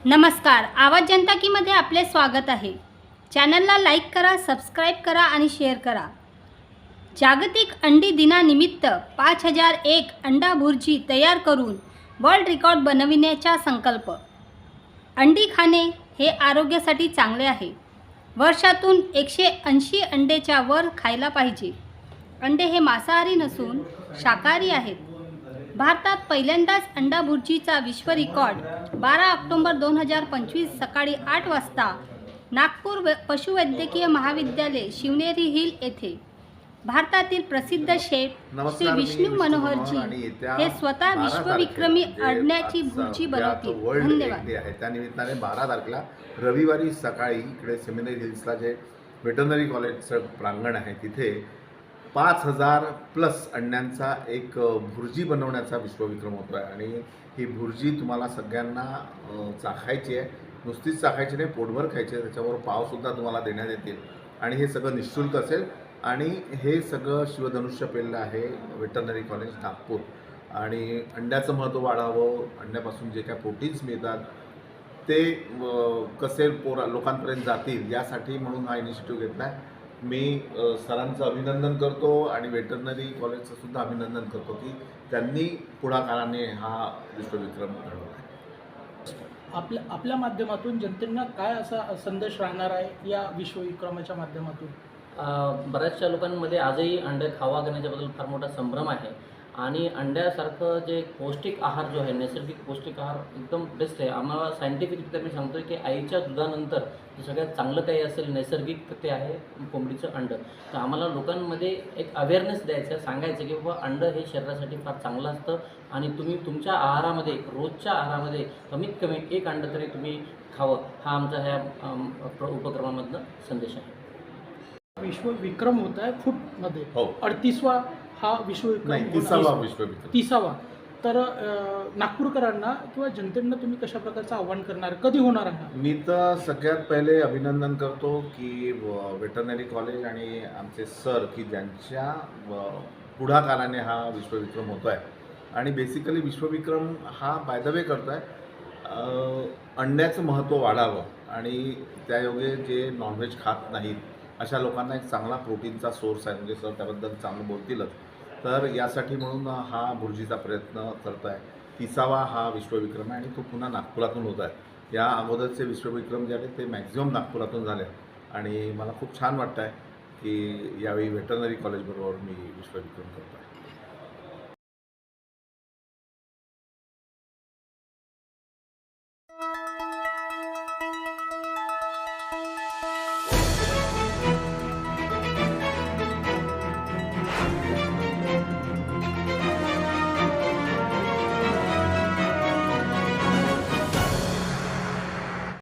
नमस्कार, आवाज जनता कीमध्ये आपले स्वागत आहे। चॅनलला लाईक करा, सबस्क्राईब करा आणि शेअर करा। जागतिक अंडी दिनानिमित्त 5001 अंडा भुर्जी तयार करून वर्ल्ड रेकॉर्ड बनविण्याचा संकल्प। अंडी खाणे हे आरोग्यासाठी चांगले आहे। वर्षातून 180 अंड्याच्या वर खायला पाहिजे। अंडे हे मांसाहारी नसून शाकाहारी आहेत। भारतात पहिल्यांदाच अंडा भुर्जीचा विश्व रेकॉर्ड 12 ऑक्टोबर 2025 सकाळी 8 वाजता नागपूर पशुवैद्यकीय महाविद्यालय शिवनेरी हिल येथे भारतातील प्रसिद्ध शेफ श्री विष्णू मनोहरजी हे स्वतः विश्वविक्रमी अंड्याची भुर्जी बनवतील। धन्यवाद। त्या निमित्ताने 12 तारखेला रविवारी सकाळी इकडे सेमिनरी हिल्सला जे वेटरनरी कॉलेजचं प्रांगण आहे तिथे 5000 प्लस अंड्यांचा एक भुर्जी बनवण्याचा विश्वविक्रम होतो आहे आणि ही भुर्जी तुम्हाला सगळ्यांना चाखायची आहे। नुसतीच चाखायची नाही, पोटभर खायची आहे। त्याच्याबरोबर पावसुद्धा तुम्हाला देण्यात येतील आणि हे सगळं निःशुल्क असेल आणि हे सगळं शिवधनुष्य पेरलं आहे वेटरनरी कॉलेज नागपूर। आणि अंड्याचं महत्त्व वाढावं, अंड्यापासून जे काय प्रोटीन्स मिळतात ते कसे लोकांपर्यंत जातील यासाठी म्हणून हा इनिशिएटिव्ह घेतला आहे। मी सरांचं अभिनंदन करतो आणि वेटरनरी कॉलेजचं सुद्धा अभिनंदन करतो की त्यांनी पुढाकाराने हा विश्वविक्रम घडवला। आपल्या माध्यमातून जनतेला काय असा संदेश राहणार आहे या विश्वविक्रमाच्या माध्यमातून? बऱ्याचशा लोकांमध्ये आजही अंडे खावा करण्याच्याबद्दल फार मोठा संभ्रम आहे आणि अंड्यासारखं जे पौष्टिक आहार जो आहे, नैसर्गिक पौष्टिक आहार एकदम बेस्ट आहे। आम्हाला सायंटिफिकरित्या मी सांगतो की आईच्या दुधानंतर जे सगळ्यात चांगलं काही असेल नैसर्गिक ते आहे कोंबडीचं अंडं। तर आम्हाला लोकांमध्ये एक अवेअरनेस द्यायचं, सांगायचं की बाबा अंडं हे शरीरासाठी फार चांगलं असतं आणि तुम्ही तुमच्या आहारामध्ये, रोजच्या आहारामध्ये कमीत कमी एक अंडं तरी तुम्ही खावं, हा आमचा ह्या उपक्रमामधनं संदेश आहे। विश्वविक्रम होत आहे फूडमध्ये। हो, 38वा हा विश्वविक्रम, 30वा विश्वविक्रम, 30वा। तर नागपूरकरांना किंवा जनतेला तुम्ही कशा प्रकारचं आव्हान करणार, कधी होणार आहे? मी तर सगळ्यात पहिले अभिनंदन करतो की वेटरनरी कॉलेज आणि आमचे सर की ज्यांच्या पुढाकाराने हा विश्वविक्रम होतो आहे। आणि बेसिकली विश्वविक्रम हा बाय द वे करतो आहे अंड्याचं महत्त्व वाढावं आणि त्यायोगे जे नॉनव्हेज खात नाहीत अशा लोकांना एक चांगला प्रोटीनचा सोर्स आहे, म्हणजे सर त्याबद्दल चांगलं बोलतीलच। तर यासाठी म्हणून हा भुर्जीचा प्रयत्न करतो आहे। 30वा हा विश्वविक्रम आहे आणि तो पुन्हा नागपुरातून होत आहे। या अगोदरचे विश्वविक्रम जे आहेत ते मॅक्झिमम नागपुरातून झाले आणि मला खूप छान वाटतं आहे की यावेळी वेटरनरी कॉलेजबरोबर मी विश्वविक्रम करतो आहे।